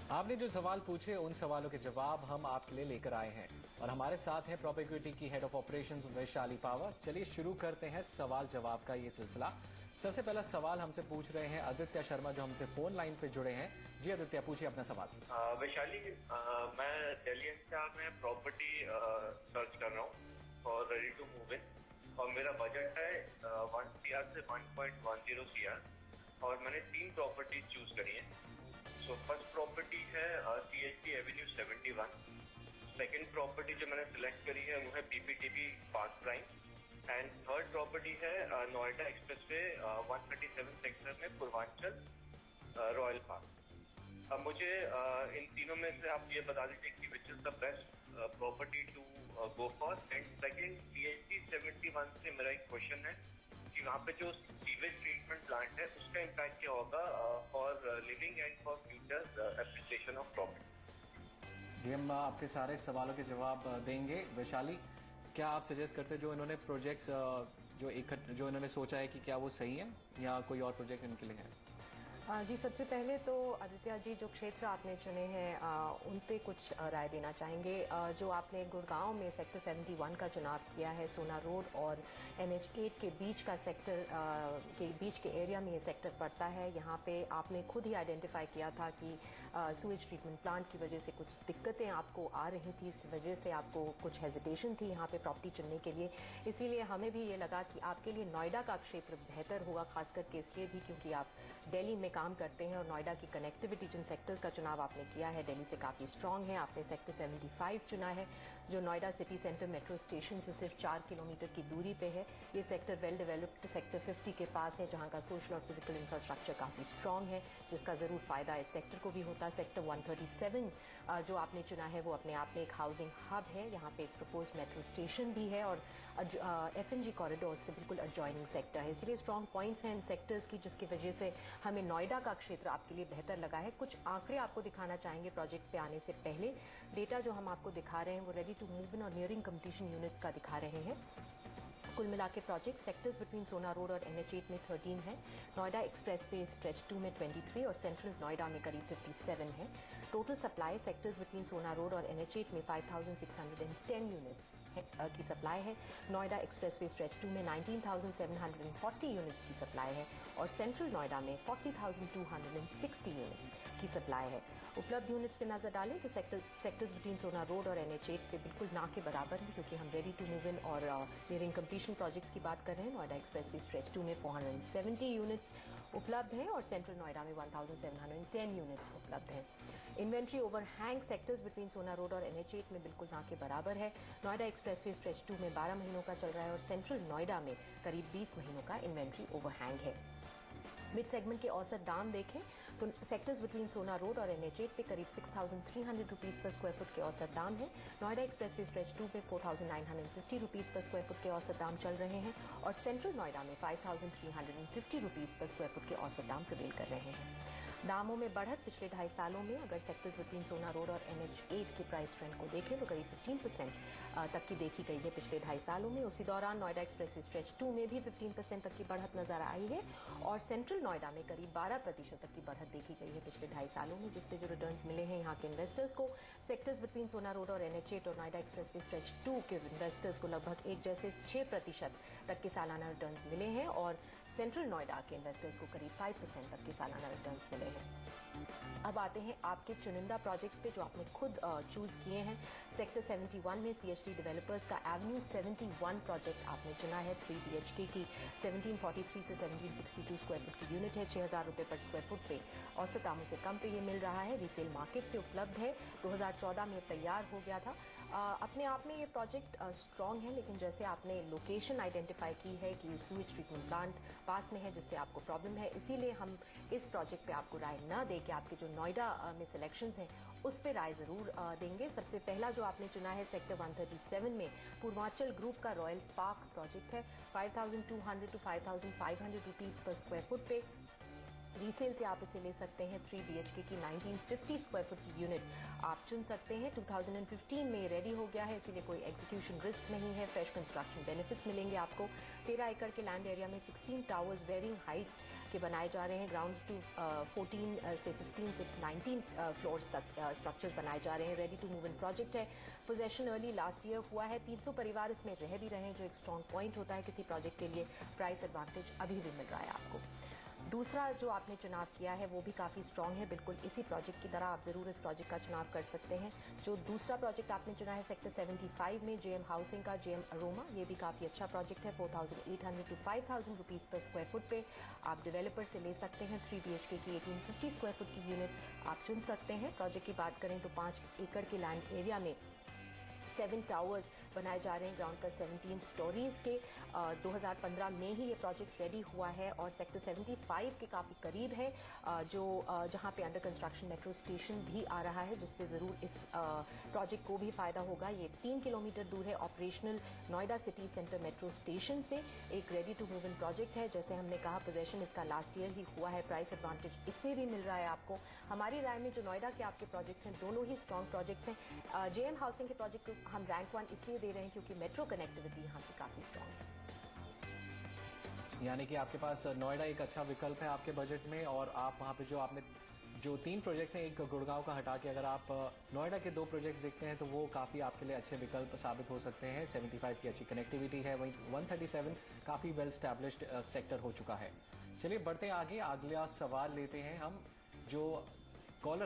आपने जो सवाल पूछे उन सवालों के जवाब हम आपके लिए लेकर आए हैं और हमारे साथ हैं प्रॉपिक्विटी की head of operations Vaishali power. चलिए शुरू करते हैं सवाल जवाब का ये सिलसिला। सबसे पहला सवाल हमसे पूछ रहे हैं आदित्य शर्मा, जो हमसे फोन लाइन पे जुड़े हैं। जी आदित्य, पूछिए अपना सवाल। वैशाली, मैं दिल्ली एनसीआर में प्रॉपर्टी सर्च कर रहा हूँ और रेडी टू मूव इन, और मेरा बजट है 1 CR से 1.10 CR, और मैंने 3 प्रॉपर्टी चूज करी है। सो फर्स्ट प्रॉपर्टी है CHT एवेन्यू 71। सेकंड प्रॉपर्टी जो मैंने सिलेक्ट करी है वो है PPTP park prime, and third property है नोएडा एक्सप्रेसवे 137 सेक्टर में पूर्वांचल रॉयल पार्क। अब मुझे इन तीनों में से आप ये बता दीजिए कि which is the best property to go for. And second, CHT 71 से मेरा एक क्वेश्चन है कि वहाँ पे जो सीवेज ट्रीटमेंट प्लांट है उसका इम्पैक्ट क्या होगा for living and for future appreciation of property. जी, हम आपके सारे सवालों के जवाब देंगे। वैशाली, क्या आप सजेस्ट करते हैं जो इन्होंने प्रोजेक्ट्स जो इन्होंने सोचा है कि क्या वो सही है या कोई और प्रोजेक्ट इनके लिए है? जी, सबसे पहले तो आदित्य जी, जो क्षेत्र आपने चुने हैं उन पे कुछ राय देना चाहेंगे। जो आपने गुड़गांव में सेक्टर 71 का चुनाव किया है, सोना रोड और NH8 के बीच का सेक्टर के बीच के एरिया में ये सेक्टर पड़ता है। यहाँ पे आपने खुद ही आइडेंटिफाई किया था कि सुएज ट्रीटमेंट प्लांट की वजह से कुछ दिक्कतें आपको आ रही थी, इस वजह से आपको कुछ हेजिटेशन थी यहाँ पे प्रॉपर्टी चुनने के लिए। इसीलिए हमें भी ये लगा कि आपके लिए नोएडा का क्षेत्र बेहतर होगा, खास करके इसलिए भी क्योंकि आप दिल्ली में काम करते हैं और नोएडा की कनेक्टिविटी जिन सेक्टर्स का चुनाव आपने किया है दिल्ली से काफी स्ट्रांग है। आपने सेक्टर 75 चुना है जो Noida city centre metro station से सिर्फ 4 किलोमीटर की दूरी पे है। ये सेक्टर वेल डेवलप्ड सेक्टर 50 के पास है, जहां का सोशल और फिजिकल इंफ्रास्ट्रक्चर काफी स्ट्रांग है, जिसका जरूर फायदा इस सेक्टर को भी होता। सेक्टर 137 जो आपने चुना है वो अपने आप में एक हाउसिंग हब है। यहाँ पे एक प्रपोज मेट्रो स्टेशन भी है और FNG कॉरिडोर से बिल्कुल एडजॉइनिंग सेक्टर है। इसलिए स्ट्रांग पॉइंट्स हैं इन सेक्टर्स की, जिसकी वजह से हमें नोएडा का क्षेत्र आपके लिए बेहतर लगा है। कुछ आंकड़े आपको दिखाना चाहेंगे प्रोजेक्ट्स पे आने से पहले। डेटा जो हम आपको दिखा रहे हैं वो रेडी टू मूव इन और नियरिंग कंप्लीशन यूनिट्स का दिखा रहे हैं। कुल मिला के प्रोजेक्ट सेक्टर्स बिटवीन सोना रोड और NH8 में 13 है, नोएडा एक्सप्रेसवे स्ट्रेच 2 में 23 और सेंट्रल नोएडा में करीब 57 है। टोटल सप्लाई सेक्टर्स बिटवीन सोना रोड और NH8 में 5610 यूनिट्स की सप्लाई है। नोएडा एक्सप्रेसवे स्ट्रेच 2 में 19,740 यूनिट्स की सप्लाई है और सेंट्रल नोएडा में 40,260 यूनिट्स की सप्लाई है। उपलब्ध यूनिट्स पे नजर डालें तो सेक्टर्स बिटवीन सोना रोड और NH8 पे बिल्कुल ना के बराबर है, क्योंकि हम रेडी टू मूव इन और नियरिंग कंप्लीशन प्रोजेक्ट्स की बात कर रहे हैं। नोएडा एक्सप्रेसवे स्ट्रेच 2 में 470 यूनिट्स उपलब्ध हैं और सेंट्रल नोएडा में 1710 यूनिट्स उपलब्ध हैं। इन्वेंट्री ओवरहैंग सेक्टर्स बिटवीन सोना रोड और NH8 में बिल्कुल ना के बराबर है। नोएडा एक्सप्रेसवे स्ट्रेच 2 में 12 महीनों का चल रहा है और सेंट्रल नोएडा में करीब 20 महीनों का इन्वेंट्री ओवरहैंग है। मिड सेगमेंट के औसत दाम देखें तो सेक्टर्स बिटवीन सोना रोड और NH8 पे करीब 6,300 रुपीज पर स्क्वायर फुट के औसत दाम है। नोएडा एक्सप्रेसवे स्ट्रेच 2 पे 4,950 रुपीज पर स्क्वायर फुट के औसत दाम चल रहे हैं और सेंट्रल नोएडा में 5,350 रुपीज पर स्क्वायर फुट के औसत दाम प्रिवेल कर रहे हैं। दामों में बढ़त पिछले 2.5 सालों में अगर सेक्टर्स बिटवीन सोना रोड और NH8 के प्राइस ट्रेंड को देखें तो करीब 15% तक की देखी गई है पिछले 2.5 सालों में। उसी दौरान नोएडा एक्सप्रेसवे स्ट्रेच 2 में भी 15% तक की बढ़त नजर आई है और सेंट्रल नोएडा में करीब 12% तक की बढ़त देखी गई है पिछले 2.5 सालों में, जिससे जो रिटर्न्स मिले हैं यहाँ के इन्वेस्टर्स को। सेक्टर्स बिटवीन सोना रोड और NH8 और नोएडा एक्सप्रेसवे स्ट्रेच 2 के इन्वेस्टर्स को लगभग एक जैसे 6% तक के सालाना रिटर्न्स मिले हैं और सेंट्रल नोएडा के इन्वेस्टर्स को करीब 5% तक के सालाना रिटर्न्स मिले हैं। अब आते हैं आपके चुनिंदा प्रोजेक्ट्स पे जो आपने खुद चूज किए हैं। सेक्टर 71 में CHT डेवलपर्स का एवेन्यू 71 प्रोजेक्ट आपने चुना है। 3 BHK की 1743 से 1762 स्क्वायर फुट की यूनिट है। 6,000 रुपए पर स्क्वायर फुट पे औसत दामों से कम पे ये मिल रहा है। रीसेल मार्केट से उपलब्ध है। 2014 में तैयार हो गया था। अपने आप में ये प्रोजेक्ट स्ट्रांग है, लेकिन जैसे आपने लोकेशन आइडेंटिफाई की है कि सूएज ट्रीटमेंट प्लांट पास में है जिससे आपको प्रॉब्लम है, इसीलिए हम इस प्रोजेक्ट पे आपको राय न दे के आपके जो नोएडा में सिलेक्शंस हैं उस पे राय जरूर देंगे। सबसे पहला जो आपने चुना है सेक्टर 137 में पूर्वांचल ग्रुप का रॉयल पार्क प्रोजेक्ट है। 5,200 to 5,500 rupees per square foot पे रीसेल से आप इसे ले सकते हैं। 3 BHK की 1950 स्क्वायर फुट की यूनिट आप चुन सकते हैं। 2015 में ये रेडी हो गया है, इसीलिए कोई एग्जीक्यूशन रिस्क नहीं है। फ्रेश कंस्ट्रक्शन बेनिफिट्स मिलेंगे आपको। 13 एकड़ के लैंड एरिया में 16 टावर्स वेरिंग हाइट्स के बनाए जा रहे हैं। ग्राउंड टू 14 से 15 से 19 फ्लोर्स तक स्ट्रक्चर्स बनाए जा रहे हैं। Ready to move in project है। पोजेशन अर्ली लास्ट ईयर हुआ है। 300 परिवार इसमें रह भी रहे हैं, जो एक स्ट्रॉन्ग पॉइंट होता है किसी प्रोजेक्ट के लिए। प्राइस एडवांटेज अभी भी मिल रहा है आपको। दूसरा जो आपने चुनाव किया है वो भी काफ़ी स्ट्रॉन्ग है, बिल्कुल इसी प्रोजेक्ट की तरह आप ज़रूर इस प्रोजेक्ट का चुनाव कर सकते हैं। जो दूसरा प्रोजेक्ट आपने चुना है सेक्टर 75 में जेएम हाउसिंग का, जेएम अरोमा, ये भी काफ़ी अच्छा प्रोजेक्ट है। 4,800 टू 5,000 रुपीज़ पर स्क्वायर फुट पे आप डेवलपर से ले सकते हैं। 3 BHK की 1850 स्क्वायर फुट की यूनिट आप चुन सकते हैं। प्रोजेक्ट की बात करें तो 5 एकड़ के लैंड एरिया में 7 टावर्स बनाए जा रहे हैं, ग्राउंड पर 17 स्टोरीज के। 2015 में ही ये प्रोजेक्ट रेडी हुआ है और सेक्टर 75 के काफ़ी करीब है, जो जहां पे अंडर कंस्ट्रक्शन मेट्रो स्टेशन भी आ रहा है, जिससे ज़रूर इस प्रोजेक्ट को भी फायदा होगा। ये 3 किलोमीटर दूर है operational Noida city centre metro station से। एक ready to move in project है, जैसे हमने कहा पोजेशन इसका लास्ट ईयर ही हुआ है। प्राइस एडवांटेज इसमें भी मिल रहा है आपको। हमारी राय में जो नोएडा के आपके प्रोजेक्ट्स हैं दोनों ही स्ट्रॉन्ग प्रोजेक्ट्स हैं। जेएम हाउसिंग के प्रोजेक्ट को हम रैंक 1 इसलिए दे रहे हैं क्योंकि मेट्रो कनेक्टिविटी यहाँ की काफी स्ट्रॉन्ग है। यानी कि आपके पास नोएडा एक अच्छा विकल्प है आपके बजट में, और आप वहाँ पे जो 3 प्रोजेक्ट्स हैं, एक गुड़गांव का हटा के अगर आप नोएडा के 2 प्रोजेक्ट्स देखते हैं तो वो काफ़ी आपके लिए अच्छे विकल्प साबित हो सकते हैं। 75 की अच्छी कनेक्टिविटी है, वहीं 137 काफ़ी वेल स्टैब्लिश्ड सेक्टर हो चुका है। चलिए बढ़ते हैं आगे, अगला सवाल लेते हैं हम। जो कॉलर